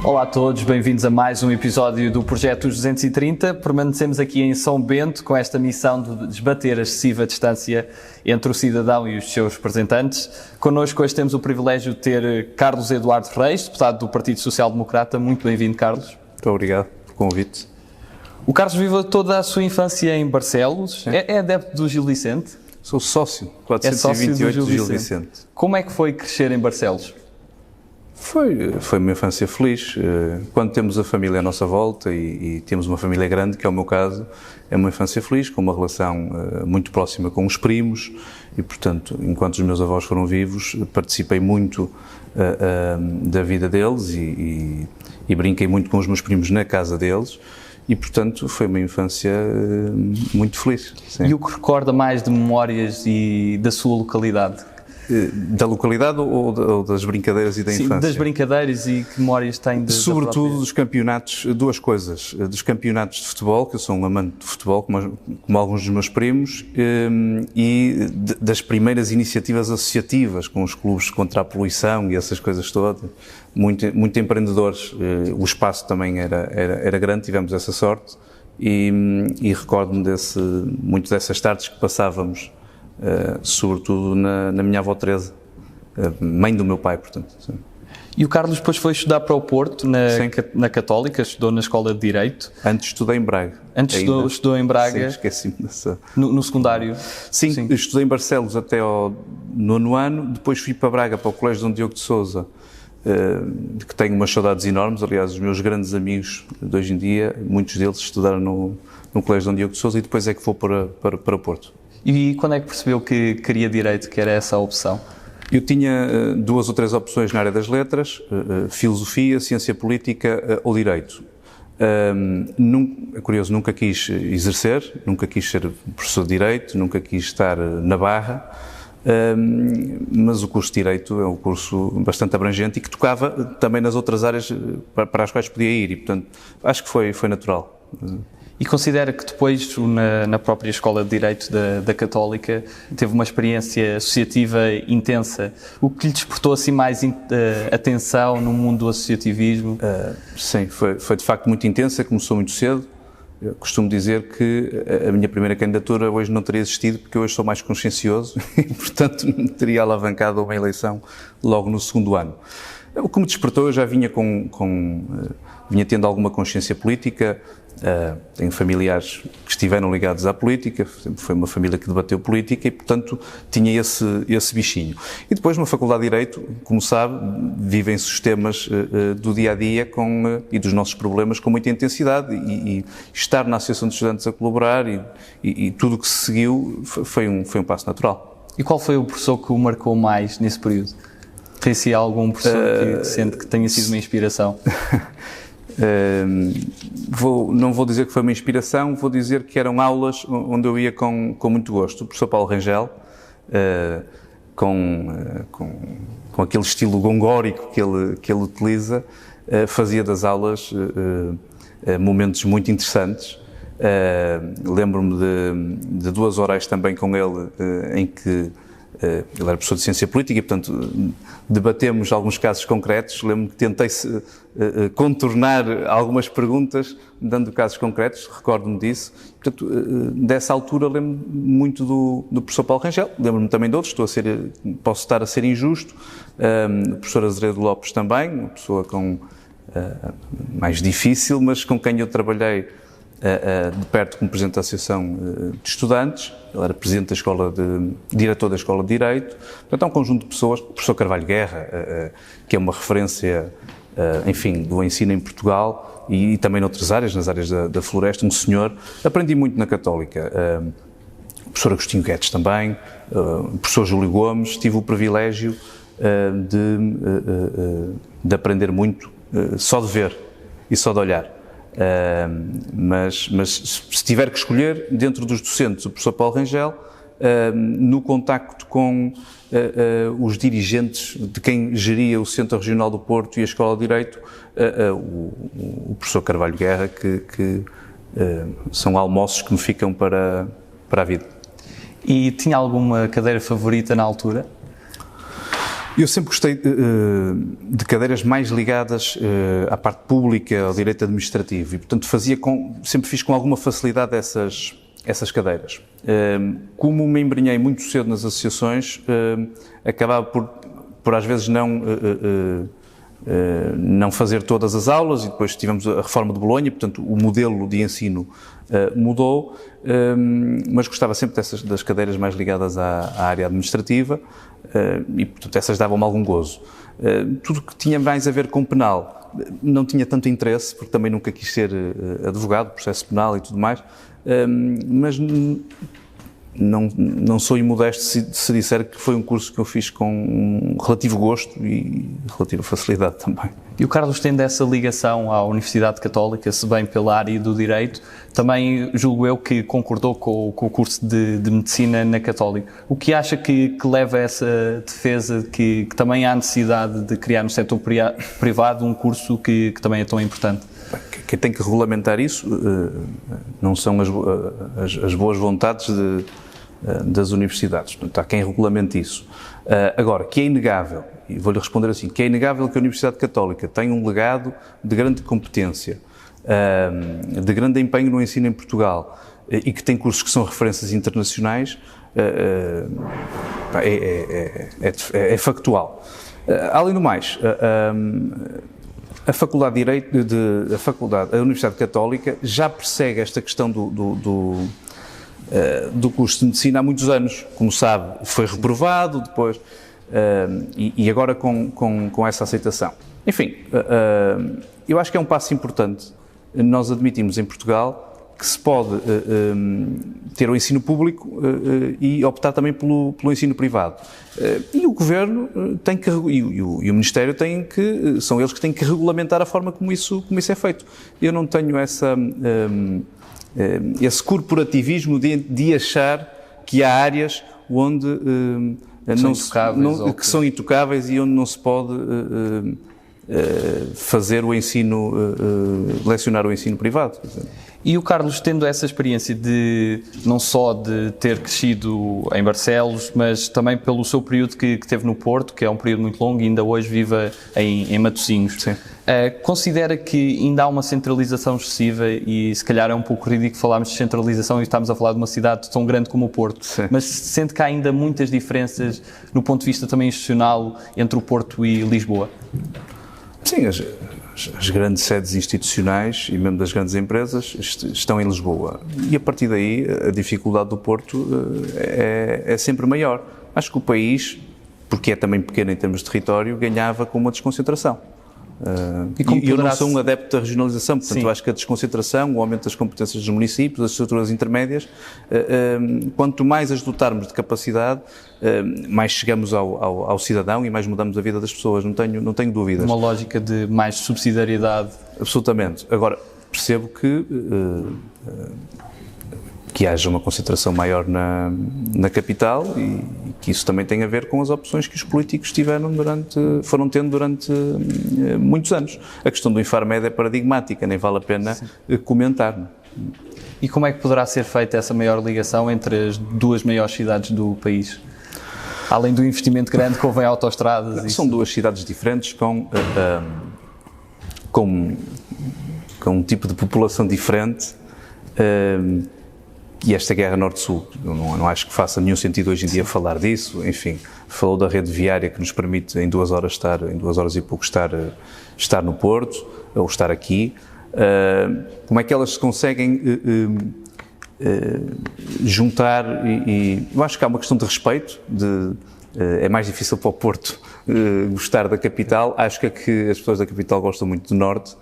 Olá a todos, bem-vindos a mais um episódio do Projeto 230. Permanecemos aqui em São Bento com esta missão de desbater a excessiva distância entre o cidadão e os seus representantes. Connosco hoje temos o privilégio de ter Carlos Eduardo Reis, deputado do Partido Social Democrata. Muito bem-vindo, Carlos. Muito obrigado pelo convite. O Carlos viveu toda a sua infância em Barcelos. É adepto do Gil Vicente? Sou sócio 428 do Gil Vicente. Como é que foi crescer em Barcelos? Foi uma infância feliz. Quando temos a família à nossa volta e temos uma família grande, que é o meu caso, é uma infância feliz, com uma relação muito próxima com os primos e, portanto, enquanto os meus avós foram vivos, participei muito da vida deles e brinquei muito com os meus primos na casa deles e, portanto, foi uma infância muito feliz. Sim. E o que recorda mais de memórias e da sua localidade? Da localidade ou das brincadeiras e da infância? Sim, das brincadeiras e que memórias tem sobretudo dos campeonatos, duas coisas, dos campeonatos de futebol, que eu sou um amante de futebol, como alguns dos meus primos, e das primeiras iniciativas associativas com os clubes contra a poluição e essas coisas todas, muito empreendedores. O espaço também era grande, tivemos essa sorte, e recordo-me muito dessas tardes que passávamos, sobretudo na minha avó Teresa, mãe do meu pai, portanto. Sim. E o Carlos depois foi estudar para o Porto, na Católica, estudou na Escola de Direito. Antes estudei em Braga. Antes estudou em Braga? Sim, esqueci-me dessa... No secundário? Sim, estudei em Barcelos até ao 9º ano, depois fui para Braga, para o Colégio Dom Diogo de Sousa, que tenho umas saudades enormes. Aliás, os meus grandes amigos de hoje em dia, muitos deles estudaram no Colégio Dom Diogo de Sousa e depois é que vou para o Porto. E quando é que percebeu que queria Direito, que era essa a opção? Eu tinha 2 ou 3 opções na área das letras, filosofia, ciência política ou direito. É curioso, nunca quis exercer, nunca quis ser professor de direito, nunca quis estar na barra, mas o curso de direito é um curso bastante abrangente e que tocava também nas outras áreas para as quais podia ir e, portanto, acho que foi natural. E considera que depois, na própria Escola de Direito da Católica, teve uma experiência associativa intensa? O que lhe despertou assim mais atenção no mundo do associativismo? Sim, foi de facto muito intensa, começou muito cedo. Eu costumo dizer que a minha primeira candidatura hoje não teria existido porque hoje sou mais consciencioso e, portanto, não teria alavancado uma eleição logo no 2º ano. O que me despertou, eu já vinha vinha tendo alguma consciência política. Tenho familiares que estiveram ligados à política, sempre foi uma família que debateu política e, portanto, tinha esse bichinho. E depois, na Faculdade de Direito, como sabe, vivem-se os temas do dia-a-dia e dos nossos problemas com muita intensidade e estar na Associação de Estudantes a colaborar e tudo o que se seguiu foi um passo natural. E qual foi o professor que o marcou mais nesse período? Tem se algum professor que sente que tenha sido uma inspiração? Não vou dizer que foi uma inspiração, vou dizer que eram aulas onde eu ia com muito gosto. O professor Paulo Rangel, com aquele estilo gongórico que ele utiliza, fazia das aulas momentos muito interessantes. Lembro-me de 2 orais também com ele, em que ele era professor de Ciência Política e, portanto, debatemos alguns casos concretos. Lembro-me que tentei contornar algumas perguntas, dando casos concretos, recordo-me disso. Portanto, dessa altura lembro-me muito do professor Paulo Rangel, lembro-me também de outros, posso estar a ser injusto, o professor Azeredo Lopes também, uma pessoa mais difícil, mas com quem eu trabalhei de perto como presidente da Associação de Estudantes. Ele era presidente diretor da Escola de Direito. Portanto, há um conjunto de pessoas, o professor Carvalho Guerra, que é uma referência, enfim, do ensino em Portugal e também noutras áreas, nas áreas da floresta, um senhor. Aprendi muito na Católica. O professor Agostinho Guedes também, o professor Júlio Gomes. Tive o privilégio de aprender muito, só de ver e só de olhar. Mas se tiver que escolher, dentro dos docentes, o professor Paulo Rangel, no contacto com os dirigentes de quem geria o Centro Regional do Porto e a Escola de Direito, o professor Carvalho Guerra, que são almoços que me ficam para a vida. E tinha alguma cadeira favorita na altura? Eu sempre gostei de cadeiras mais ligadas à parte pública, ao direito administrativo, e portanto sempre fiz com alguma facilidade essas cadeiras. Como me embrenhei muito cedo nas associações, acabava por às vezes não fazer todas as aulas, e depois tivemos a reforma de Bolonha, portanto o modelo de ensino mudou, mas gostava sempre das cadeiras mais ligadas à área administrativa, e portanto essas davam-me algum gozo. Tudo que tinha mais a ver com penal não tinha tanto interesse, porque também nunca quis ser advogado, processo penal e tudo mais, mas não sou imodesto se disser que foi um curso que eu fiz com um relativo gosto e relativa facilidade também. E o Carlos, tendo essa ligação à Universidade Católica, se bem pela área do Direito, também julgo eu que concordou com o curso de Medicina na Católica. O que acha que leva a essa defesa que também há necessidade de criar no setor privado um curso que também é tão importante? Quem tem que regulamentar isso não são as boas vontades das universidades. Portanto, há quem regulamente isso. Agora, que é inegável, e vou-lhe responder assim, que é inegável que a Universidade Católica tem um legado de grande competência, de grande empenho no ensino em Portugal, e que tem cursos que são referências internacionais, é factual. Além do mais, a Faculdade de Direito, a Universidade Católica já persegue esta questão do curso de Medicina há muitos anos. Como sabe, foi reprovado depois, e agora com essa aceitação. Enfim, eu acho que é um passo importante. Nós admitimos em Portugal que se pode ter o ensino público e optar também pelo ensino privado. E o Governo tem que, e o Ministério são eles que têm que regulamentar a forma como isso é feito. Eu não tenho esse corporativismo de achar que há áreas onde que são intocáveis e onde não se pode fazer o ensino, lecionar o ensino privado. E o Carlos, tendo essa experiência não só de ter crescido em Barcelos, mas também pelo seu período que teve no Porto, que é um período muito longo e ainda hoje vive em Matosinhos, considera que ainda há uma centralização excessiva e se calhar é um pouco ridículo falarmos de centralização e estamos a falar de uma cidade tão grande como o Porto, mas sente que há ainda muitas diferenças no ponto de vista também institucional entre o Porto e Lisboa? Sim, as grandes sedes institucionais e mesmo das grandes empresas estão em Lisboa. E a partir daí a dificuldade do Porto é sempre maior. Acho que o país, porque é também pequeno em termos de território, ganhava com uma desconcentração. E eu não sou um adepto da regionalização, portanto eu acho que a desconcentração, o aumento das competências dos municípios, das estruturas intermédias, quanto mais as dotarmos de capacidade, mais chegamos ao cidadão e mais mudamos a vida das pessoas, não tenho dúvidas. Uma lógica de mais subsidiariedade. Absolutamente. Agora, percebo que haja uma concentração maior na capital e que isso também tem a ver com as opções que os políticos foram tendo durante muitos anos. A questão do Infarmed é paradigmática, nem vale a pena comentar. E como é que poderá ser feita essa maior ligação entre as duas maiores cidades do país? Além do investimento grande que houve em autoestradas? São duas cidades diferentes com um tipo de população diferente. E esta guerra Norte-Sul, não acho que faça nenhum sentido hoje em dia falar disso. Enfim, falou da rede viária que nos permite em 2 horas e pouco estar no Porto, ou estar aqui. Como é que elas se conseguem juntar e eu acho que há uma questão de respeito, é mais difícil para o Porto gostar da capital, acho que as pessoas da capital gostam muito do Norte.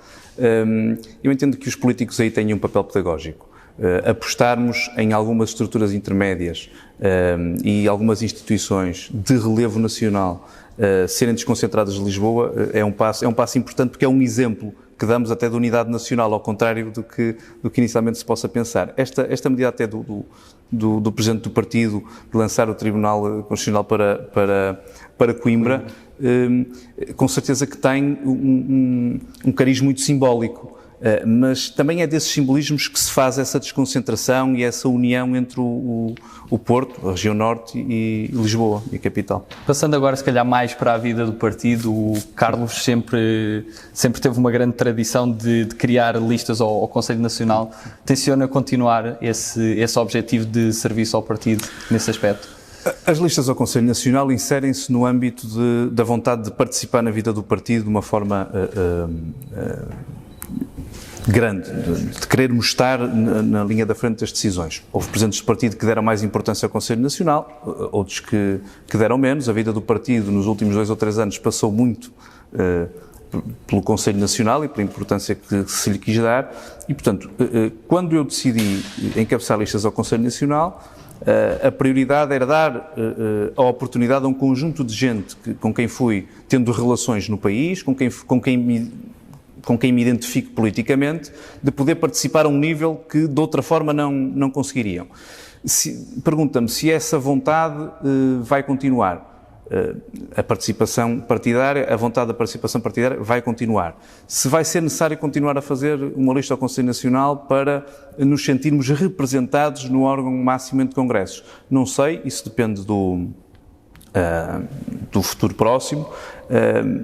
Eu entendo que os políticos aí têm um papel pedagógico. Apostarmos em algumas estruturas intermédias e algumas instituições de relevo nacional serem desconcentradas de Lisboa é um passo importante, porque é um exemplo que damos até de unidade nacional, ao contrário do que inicialmente se possa pensar. Esta medida até do Presidente do Partido de lançar o Tribunal Constitucional para Coimbra, com certeza que tem um cariz muito simbólico. mas também é desses simbolismos que se faz essa desconcentração e essa união entre o Porto, a região norte e Lisboa, e a capital. Passando agora, se calhar, mais para a vida do partido, o Carlos sempre teve uma grande tradição de criar listas ao Conselho Nacional. Tenciona continuar esse objetivo de serviço ao partido nesse aspecto? As listas ao Conselho Nacional inserem-se no âmbito da vontade de participar na vida do partido de uma forma grande, de querermos estar na linha da frente das decisões. Houve presidentes do partido que deram mais importância ao Conselho Nacional, outros que deram menos. A vida do partido nos últimos 2 ou 3 anos passou muito pelo Conselho Nacional e pela importância que se lhe quis dar e, portanto, quando eu decidi encabeçar listas ao Conselho Nacional, a prioridade era dar a oportunidade a um conjunto de gente com quem fui tendo relações no país, com quem me identifico politicamente, de poder participar a um nível que de outra forma não conseguiriam. Pergunta-me se essa vontade vai continuar. A participação partidária, a vontade da participação partidária vai continuar. Se vai ser necessário continuar a fazer uma lista ao Conselho Nacional para nos sentirmos representados no órgão máximo de congressos, não sei, isso depende do futuro próximo,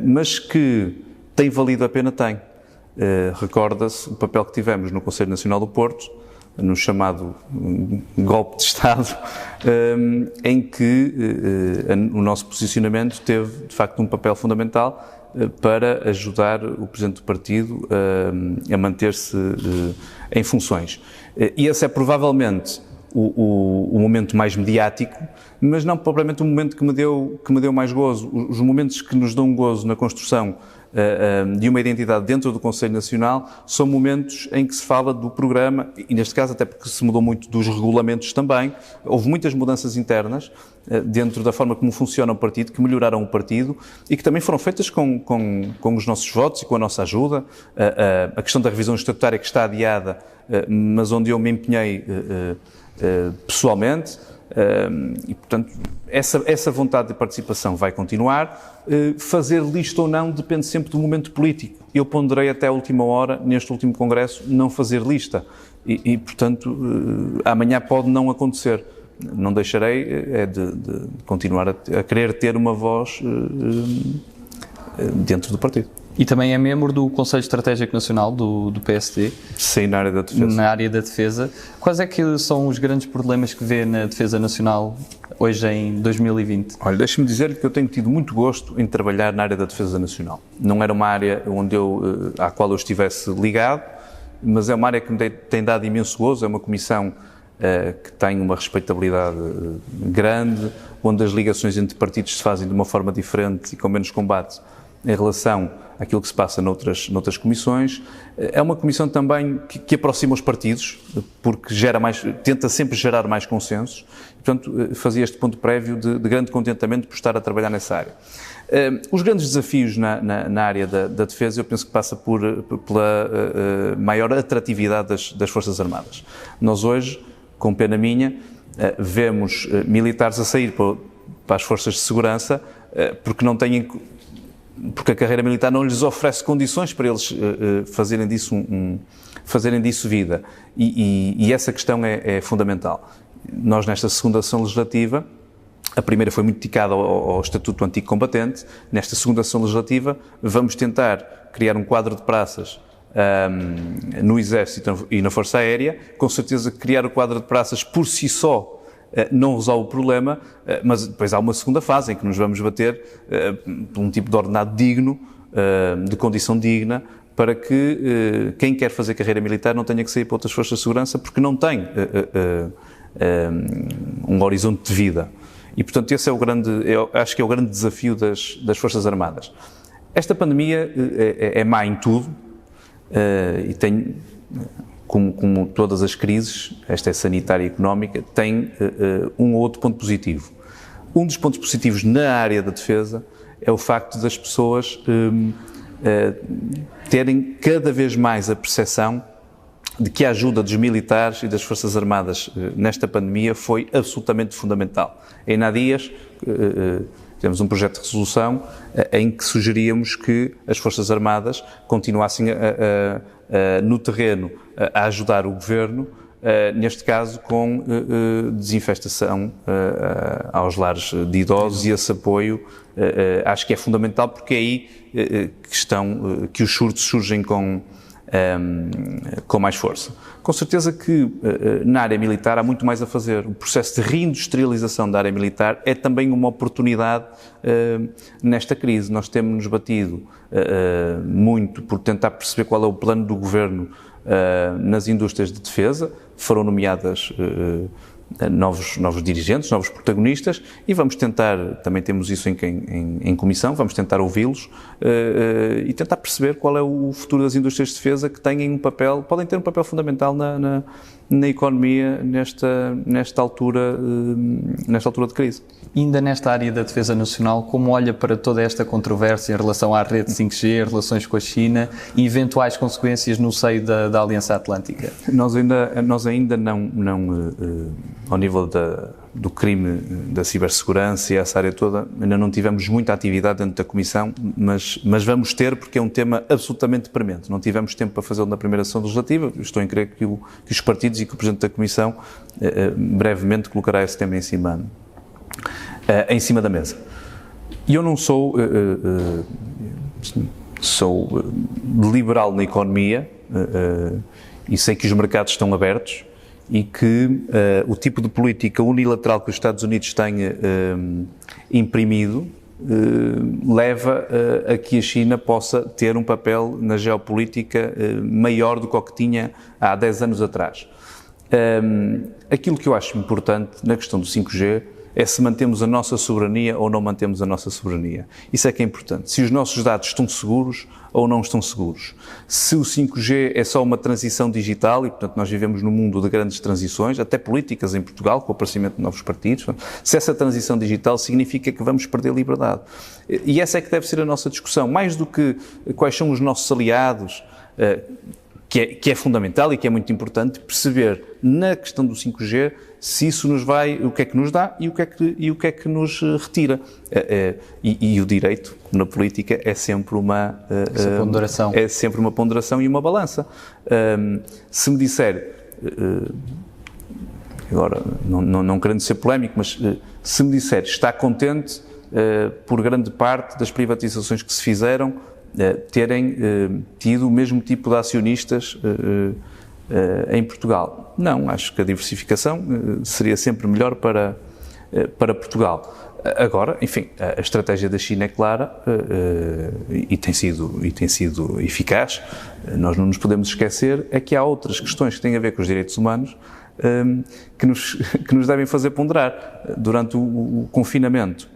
mas que tem valido a pena, tem. Recorda-se o papel que tivemos no Conselho Nacional do Porto, no chamado golpe de Estado, em que o nosso posicionamento teve, de facto, um papel fundamental para ajudar o Presidente do Partido a manter-se em funções. E esse é provavelmente o momento mais mediático, mas não propriamente o momento que me deu mais gozo. Os momentos que nos dão gozo na construção de uma identidade dentro do Conselho Nacional são momentos em que se fala do programa, e neste caso até porque se mudou muito dos regulamentos também, houve muitas mudanças internas dentro da forma como funciona o partido, que melhoraram o partido e que também foram feitas com os nossos votos e com a nossa ajuda. A questão da revisão estatutária que está adiada, mas onde eu me empenhei pessoalmente, e portanto essa vontade de participação vai continuar. Fazer lista ou não depende sempre do momento político. Eu ponderei até a última hora, neste último congresso, não fazer lista e portanto amanhã pode não acontecer. Não deixarei de continuar a querer ter uma voz dentro do partido. E também é membro do Conselho Estratégico Nacional do PSD. Sim, na área da defesa. Na área da defesa. Quais é que são os grandes problemas que vê na defesa nacional hoje em 2020? Olha, deixe-me dizer-lhe que eu tenho tido muito gosto em trabalhar na área da defesa nacional. Não era uma área à qual eu estivesse ligado, mas é uma área que me tem dado imenso gozo. É uma comissão que tem uma respeitabilidade grande, onde as ligações entre partidos se fazem de uma forma diferente e com menos combate em relação àquilo que se passa noutras comissões. É uma comissão também que aproxima os partidos, porque tenta sempre gerar mais consensos. Portanto, fazia este ponto prévio de grande contentamento por estar a trabalhar nessa área. Os grandes desafios na área da defesa, eu penso que passa pela maior atratividade das Forças Armadas. Nós hoje, com pena minha, vemos militares a sair para as Forças de Segurança porque a carreira militar não lhes oferece condições para eles fazerem disso vida. E essa questão é fundamental. Nós, nesta segunda sessão legislativa, a primeira foi muito dedicada ao Estatuto Antigo Combatente. Nesta segunda sessão legislativa, vamos tentar criar um quadro de praças no Exército e na Força Aérea. Com certeza que criar o quadro de praças por si só não resolve o problema, mas depois há uma segunda fase em que nos vamos bater por um tipo de ordenado digno, de condição digna, para que quem quer fazer carreira militar não tenha que sair para outras forças de segurança porque não tem um horizonte de vida. E, portanto, esse acho que é o grande desafio das Forças Armadas. Esta pandemia é má em tudo e tem... Como todas as crises, esta é sanitária e económica, tem um ou outro ponto positivo. Um dos pontos positivos na área da defesa é o facto das pessoas terem cada vez mais a percepção de que a ajuda dos militares e das Forças Armadas nesta pandemia foi absolutamente fundamental. Ainda há dias Fizemos um projeto de resolução em que sugeríamos que as Forças Armadas continuassem no terreno a ajudar o Governo, neste caso com desinfestação aos lares de idosos, e esse apoio acho que é fundamental, porque é aí que os surtos surgem com mais força. Com certeza que na área militar há muito mais a fazer. O processo de reindustrialização da área militar é também uma oportunidade nesta crise. Nós temos-nos batido muito por tentar perceber qual é o plano do Governo nas indústrias de defesa. Foram nomeadas novos dirigentes, novos protagonistas, e vamos tentar, também temos isso em comissão, vamos tentar ouvi-los e tentar perceber qual é o futuro das indústrias de defesa, que podem ter um papel fundamental na economia nesta altura de crise. Ainda nesta área da defesa nacional, como olha para toda esta controvérsia em relação à rede 5G, relações com a China e eventuais consequências no seio da Aliança Atlântica? Nós ainda não ao nível do crime da cibersegurança e essa área toda, ainda não tivemos muita atividade dentro da Comissão, mas vamos ter, porque é um tema absolutamente premente. Não tivemos tempo para fazê-lo na primeira sessão legislativa. Estou em crer que os partidos e que o Presidente da Comissão brevemente colocará esse tema em cima da mesa. E eu não sou liberal na economia e sei que os mercados estão abertos e que o tipo de política unilateral que os Estados Unidos têm imprimido leva a que a China possa ter um papel na geopolítica maior do que o que tinha há 10 anos atrás. Aquilo que eu acho importante na questão do 5G é se mantemos a nossa soberania ou não mantemos a nossa soberania. Isso é que é importante. Se os nossos dados estão seguros ou não estão seguros. Se o 5G é só uma transição digital, e portanto nós vivemos num mundo de grandes transições, até políticas em Portugal, com o aparecimento de novos partidos, se essa transição digital significa que vamos perder liberdade. E essa é que deve ser a nossa discussão, mais do que quais são os nossos aliados, que é fundamental e que é muito importante perceber na questão do 5G se isso nos vai, o que é que nos dá e o que é que nos retira. E o direito, na política, é sempre uma ponderação. É sempre uma ponderação e uma balança. Se me disser, agora não querendo ser polémico, mas se me disser está contente por grande parte das privatizações que se fizeram, terem tido o mesmo tipo de acionistas em Portugal. Não, acho que a diversificação seria sempre melhor para Portugal. Agora, enfim, a estratégia da China é clara e tem sido eficaz. Nós não nos podemos esquecer é que há outras questões que têm a ver com os direitos humanos que nos devem fazer ponderar. Durante o confinamento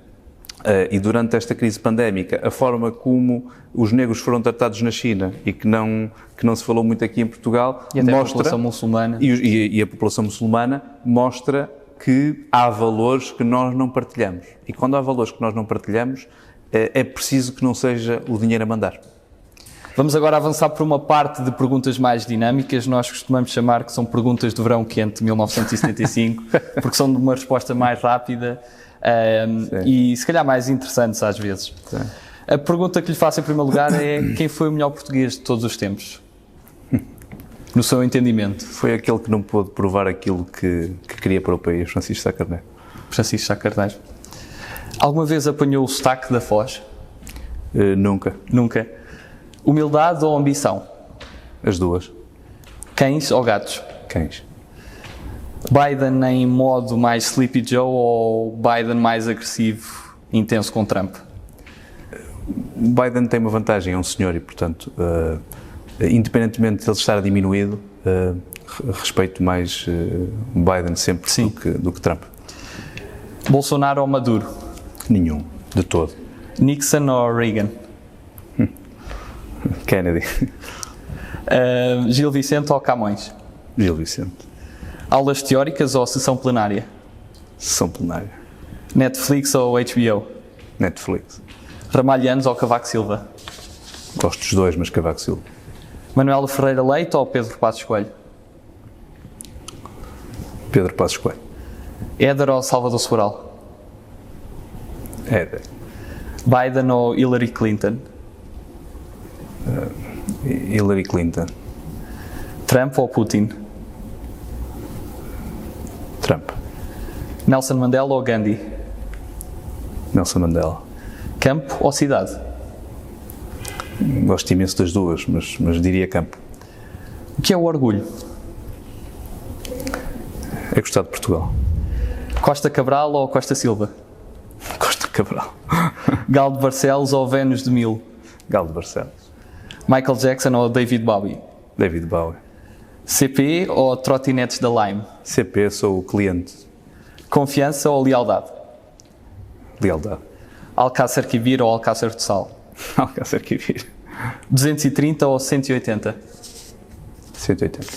e durante esta crise pandémica, a forma como os negros foram tratados na China e que não se falou muito aqui em Portugal, e até mostra, a população muçulmana. E a população muçulmana mostra que há valores que nós não partilhamos. E quando há valores que nós não partilhamos, é preciso que não seja o dinheiro a mandar. Vamos agora avançar para uma parte de perguntas mais dinâmicas. Nós costumamos chamar que são perguntas do verão quente de 1975, porque são de uma resposta mais rápida e se calhar mais interessantes às vezes. Sim. A pergunta que lhe faço em primeiro lugar é: quem foi o melhor português de todos os tempos? No seu entendimento. Foi aquele que não pôde provar aquilo que queria para o país, Francisco Sá Carneiro. Francisco Sá Carneiro. Alguma vez apanhou o sotaque da Foz? Nunca. Nunca. Humildade ou ambição? As duas. Cães ou gatos? Cães. Biden em modo mais Sleepy Joe ou Biden mais agressivo, intenso com Trump? Biden tem uma vantagem, é um senhor e, portanto, independentemente de ele estar diminuído, respeito mais Biden sempre do que Trump. Bolsonaro ou Maduro? Nenhum, de todo. Nixon ou Reagan? Kennedy. Gil Vicente ou Camões? Gil Vicente. Aulas teóricas ou sessão plenária? Sessão plenária. Netflix ou HBO? Netflix. Ramalhianos ou Cavaco Silva? Gosto dos dois, mas Cavaco Silva. Manuel Ferreira Leite ou Pedro Passos Coelho? Pedro Passos Coelho. Éder ou Salvador Sobral? Éder. Biden ou Hillary Clinton? Hillary Clinton. Trump ou Putin? Trump. Nelson Mandela ou Gandhi? Nelson Mandela. Campo ou cidade? Gosto imenso das duas, mas diria campo. O que é o orgulho? É gostar de Portugal. Costa Cabral ou Costa Silva? Costa Cabral. Gal de Barcelos ou Vênus de Milo? Gal de Barcelos. Michael Jackson ou David Bowie? David Bowie. CP ou trotinetes da Lime? CP, sou o cliente. Confiança ou lealdade? Lealdade. Alcácer Quibir ou Alcácer do Sal? Alcácer Quibir. 230 ou 180? 180.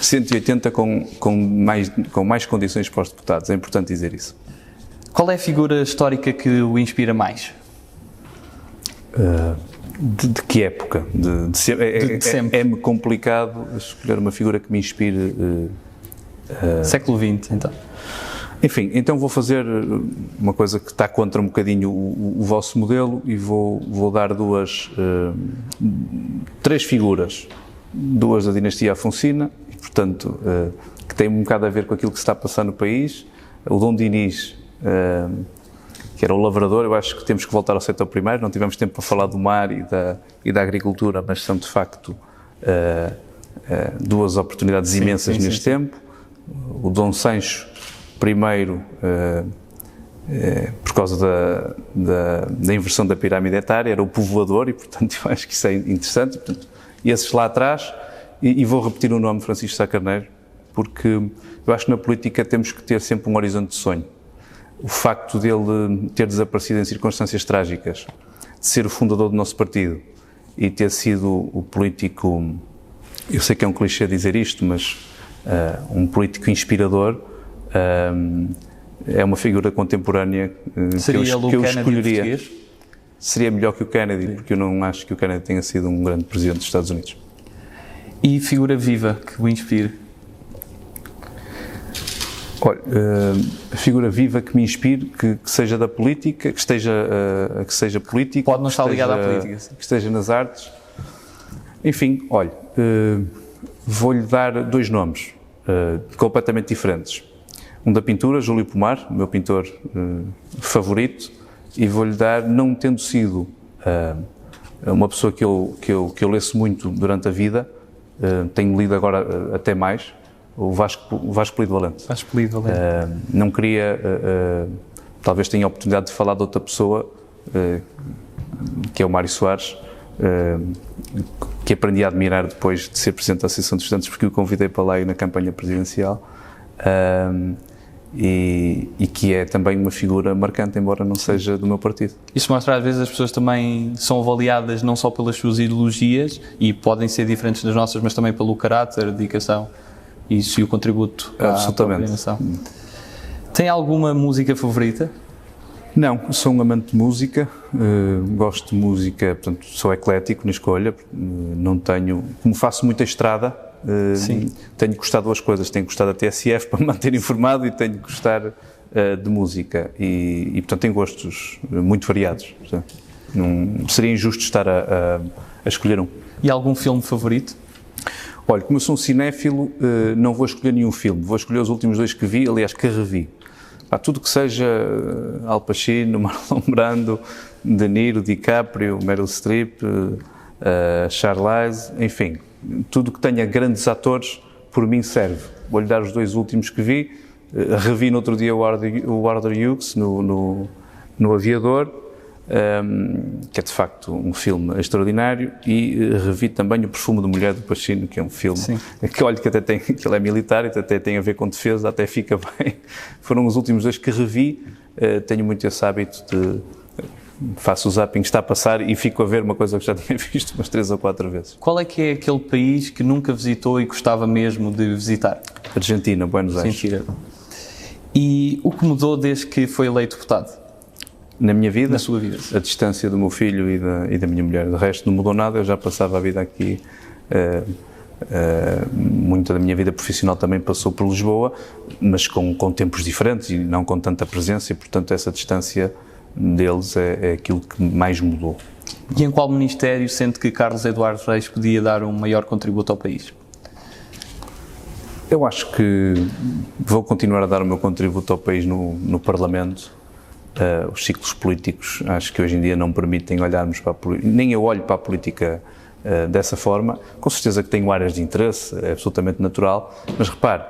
180 com mais condições para os deputados, é importante dizer isso. Qual é a figura histórica que o inspira mais? De que época? De sempre. É-me complicado escolher uma figura que me inspire. Século XX, então. Enfim, então vou fazer uma coisa que está contra um bocadinho o vosso modelo e vou dar três figuras. Duas da dinastia Afonsina, e, portanto, que tem um bocado a ver com aquilo que se está a passar no país. O Dom Dinis, que era o lavrador, eu acho que temos que voltar ao setor primário, não tivemos tempo para falar do mar e da agricultura, mas são de facto duas oportunidades imensas neste tempo. O Dom Sancho I, por causa da inversão da pirâmide etária, era o povoador e, portanto, eu acho que isso é interessante. Portanto, esses lá atrás, e vou repetir o nome Francisco Sá Carneiro, porque eu acho que na política temos que ter sempre um horizonte de sonho. O facto dele ter desaparecido em circunstâncias trágicas, de ser o fundador do nosso partido e ter sido o político, eu sei que é um clichê dizer isto, mas um político inspirador, é uma figura contemporânea que eu escolheria. Português? Seria melhor que o Kennedy, porque eu não acho que o Kennedy tenha sido um grande presidente dos Estados Unidos. E figura viva que o inspire? Olha, a figura viva que me inspire, que seja da política, que seja político. Pode não estar ligada à política. Sim. Que esteja nas artes. Enfim, olha, vou-lhe dar dois nomes completamente diferentes. Um da pintura, Júlio Pomar, o meu pintor favorito, e vou-lhe dar, não tendo sido uma pessoa que eu leço muito durante a vida, tenho lido agora até mais, o Vasco Polido Valente. Vasco Polido Valente. Não queria, talvez tenha a oportunidade de falar de outra pessoa, que é o Mário Soares, que aprendi a admirar depois de ser Presidente da Associação de Estudantes, porque o convidei para lá na campanha presidencial. E que é também uma figura marcante, embora não seja do meu partido. Isso mostra às vezes as pessoas também são avaliadas não só pelas suas ideologias, e podem ser diferentes das nossas, mas também pelo caráter, a dedicação e o contributo à própria nação. Tem alguma música favorita? Não, sou um amante de música, gosto de música, portanto sou eclético na escolha, não tenho, como faço muita estrada, tenho gostado de duas coisas, tenho gostado da TSF para me manter informado e tenho gostado de música e portanto tenho gostos muito variados. Portanto, não seria injusto estar a escolher um. E algum filme favorito? Olha, como eu sou um cinéfilo, não vou escolher nenhum filme, vou escolher os últimos dois que vi, aliás que revi. Tudo que seja Al Pacino, Marlon Brando, De Niro, DiCaprio, Meryl Streep, Charlize, enfim, tudo que tenha grandes atores, por mim serve. Vou-lhe dar os dois últimos que vi. Revi no outro dia o Arthur Hughes no Aviador, que é de facto um filme extraordinário, e revi também O Perfume de Mulher do Pacino, que é um filme que olho que até tem, que ele é militar e até tem a ver com defesa, até fica bem. Foram os últimos dois que revi. Tenho muito esse hábito de faço o zapping, está a passar e fico a ver uma coisa que já tinha visto umas 3 ou 4 vezes. Qual é que é aquele país que nunca visitou e gostava mesmo de visitar? Argentina, Buenos Aires. Mentira. E o que mudou desde que foi eleito deputado? Na minha vida? Na sua vida. A distância do meu filho e da minha mulher. De resto não mudou nada, eu já passava a vida aqui. Muita da minha vida profissional também passou por Lisboa, mas com tempos diferentes e não com tanta presença, e portanto essa distância deles é aquilo que mais mudou. E em qual ministério sente que Carlos Eduardo Reis podia dar um maior contributo ao país? Eu acho que vou continuar a dar o meu contributo ao país no Parlamento. Os ciclos políticos acho que hoje em dia não permitem olharmos para a política, nem eu olho para a política dessa forma. Com certeza que tenho áreas de interesse, é absolutamente natural, mas repare,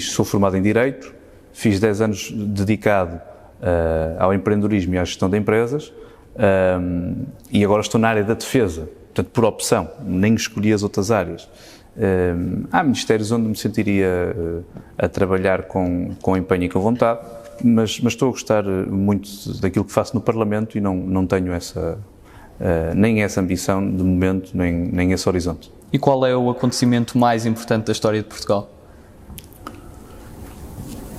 sou formado em Direito, fiz 10 anos dedicado ao empreendedorismo e à gestão de empresas, e agora estou na área da defesa, portanto por opção, nem escolhi as outras áreas. Há ministérios onde me sentiria a trabalhar com empenho e com vontade, mas estou a gostar muito daquilo que faço no Parlamento e não tenho nem essa ambição de momento, nem esse horizonte. E qual é o acontecimento mais importante da história de Portugal?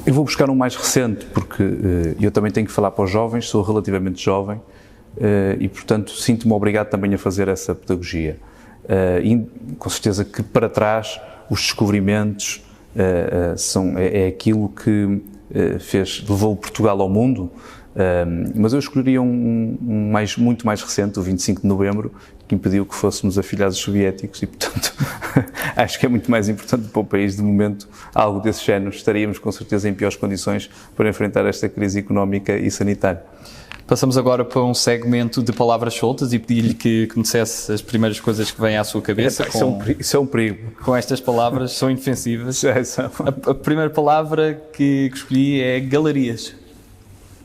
Eu vou buscar um mais recente, porque eu também tenho que falar para os jovens, sou relativamente jovem e, portanto, sinto-me obrigado também a fazer essa pedagogia. E com certeza que para trás os descobrimentos é aquilo que levou Portugal ao mundo, mas eu escolheria muito mais recente, o 25 de novembro, que impediu que fôssemos afilhados soviéticos e, portanto, acho que é muito mais importante para o país, de momento, algo desse género. Estaríamos com certeza em piores condições para enfrentar esta crise económica e sanitária. Passamos agora para um segmento de palavras soltas e pedi-lhe que me dissesse as primeiras coisas que vêm à sua cabeça. Isso é um perigo. Com estas palavras, são inofensivas. A primeira palavra que escolhi é galerias.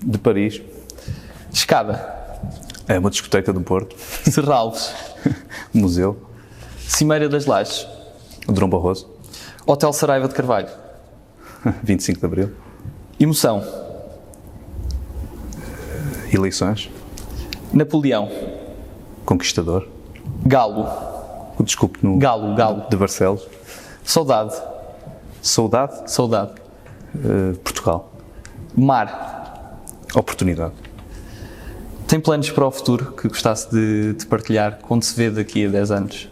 De Paris. Escada. É uma discoteca do Porto. Serralves. Museu. Cimeira das Lajes. Dom Barroso. Hotel Saraiva de Carvalho. 25 de Abril. Emoção. Eleições. Napoleão. Conquistador. Galo. Desculpe, Galo. De Barcelos. Saudade. Saudade. Portugal. Mar. Oportunidade. Tem planos para o futuro que gostasse de partilhar? Quando se vê daqui a 10 anos?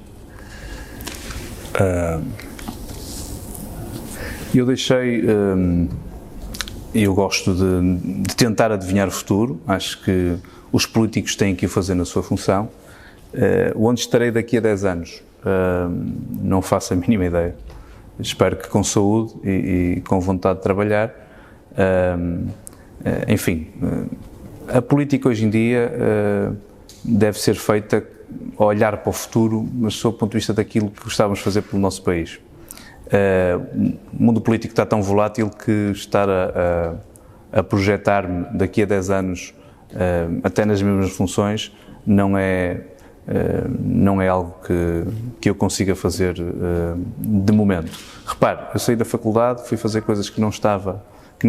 Eu gosto de tentar adivinhar o futuro. Acho que os políticos têm que o fazer na sua função. Onde estarei daqui a 10 anos? Não faço a mínima ideia. Espero que com saúde e com vontade de trabalhar. Enfim, a política hoje em dia deve ser feita a olhar para o futuro, mas sob o ponto de vista daquilo que gostávamos de fazer pelo nosso país. O mundo político está tão volátil que estar a projetar-me daqui a 10 anos até nas mesmas funções não é algo que eu consiga fazer de momento. Repare, eu saí da faculdade, fui fazer coisas que não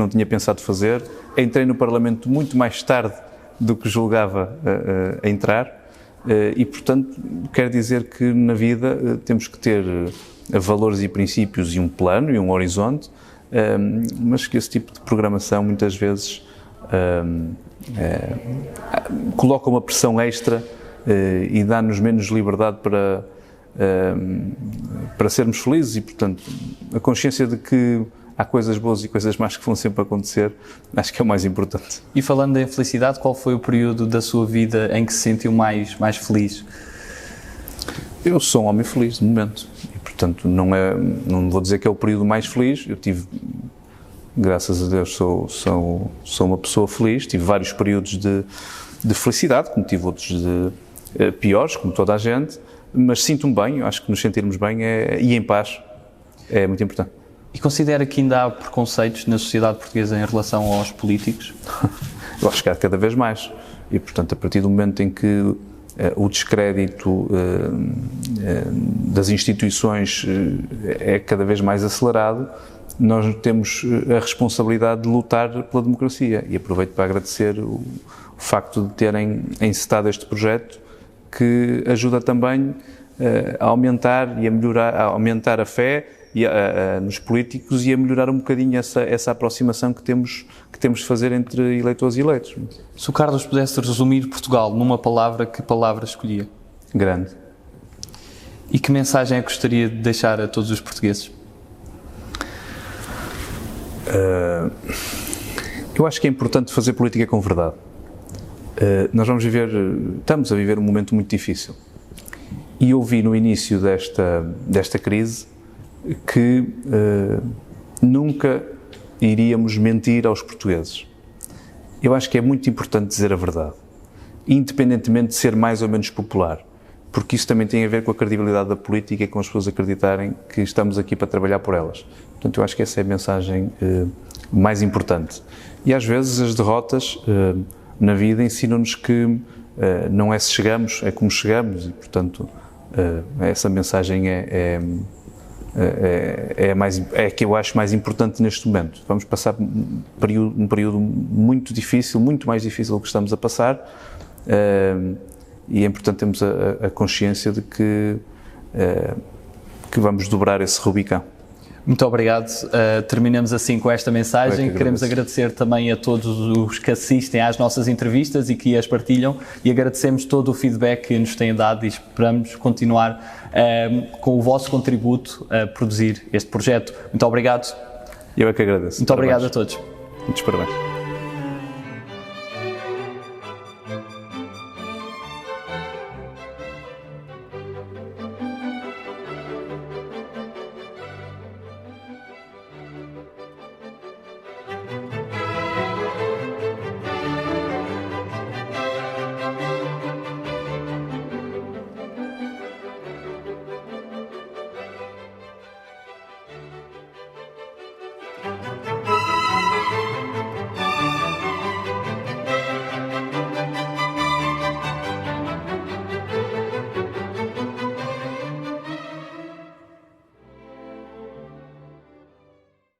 tinha pensado fazer, entrei no Parlamento muito mais tarde do que julgava a entrar e, portanto, quer dizer que na vida temos que ter valores e princípios e um plano e um horizonte, mas que esse tipo de programação muitas vezes coloca uma pressão extra e dá-nos menos liberdade para sermos felizes e, portanto, a consciência de que há coisas boas e coisas más que vão sempre acontecer, acho que é o mais importante. E falando em felicidade, qual foi o período da sua vida em que se sentiu mais feliz? Eu sou um homem feliz, de momento. E, portanto, não vou dizer que é o período mais feliz. Eu tive, graças a Deus, sou uma pessoa feliz. Tive vários períodos de felicidade, como tive outros de piores, como toda a gente. Mas sinto-me bem, acho que nos sentirmos bem e em paz é muito importante. E considera que ainda há preconceitos na sociedade portuguesa em relação aos políticos? Eu acho que há cada vez mais. E, portanto, a partir do momento em que o descrédito das instituições é cada vez mais acelerado, nós temos a responsabilidade de lutar pela democracia. E aproveito para agradecer o facto de terem encetado este projeto, que ajuda também a aumentar e a melhorar, a aumentar a fé nos políticos e a melhorar um bocadinho essa aproximação que temos de fazer entre eleitores e eleitos. Se o Carlos pudesse resumir Portugal numa palavra, que palavra escolhia? Grande. E que mensagem é que gostaria de deixar a todos os portugueses? Eu acho que é importante fazer política com verdade. estamos a viver um momento muito difícil. E eu vi no início desta crise que nunca iríamos mentir aos portugueses. Eu acho que é muito importante dizer a verdade, independentemente de ser mais ou menos popular, porque isso também tem a ver com a credibilidade da política e com as pessoas acreditarem que estamos aqui para trabalhar por elas. Portanto, eu acho que essa é a mensagem mais importante. E às vezes as derrotas na vida ensinam-nos que não é se chegamos, é como chegamos, e portanto essa mensagem é a que eu acho mais importante neste momento. Vamos passar um período muito difícil, muito mais difícil do que estamos a passar, e é importante termos a consciência de que vamos dobrar esse Rubicão. Muito obrigado. Terminamos assim com esta mensagem. Queremos agradecer também a todos os que assistem às nossas entrevistas e que as partilham, e agradecemos todo o feedback que nos têm dado, e esperamos continuar com o vosso contributo a produzir este projeto. Muito obrigado. Eu é que agradeço. Muito obrigado a todos. Muitos parabéns.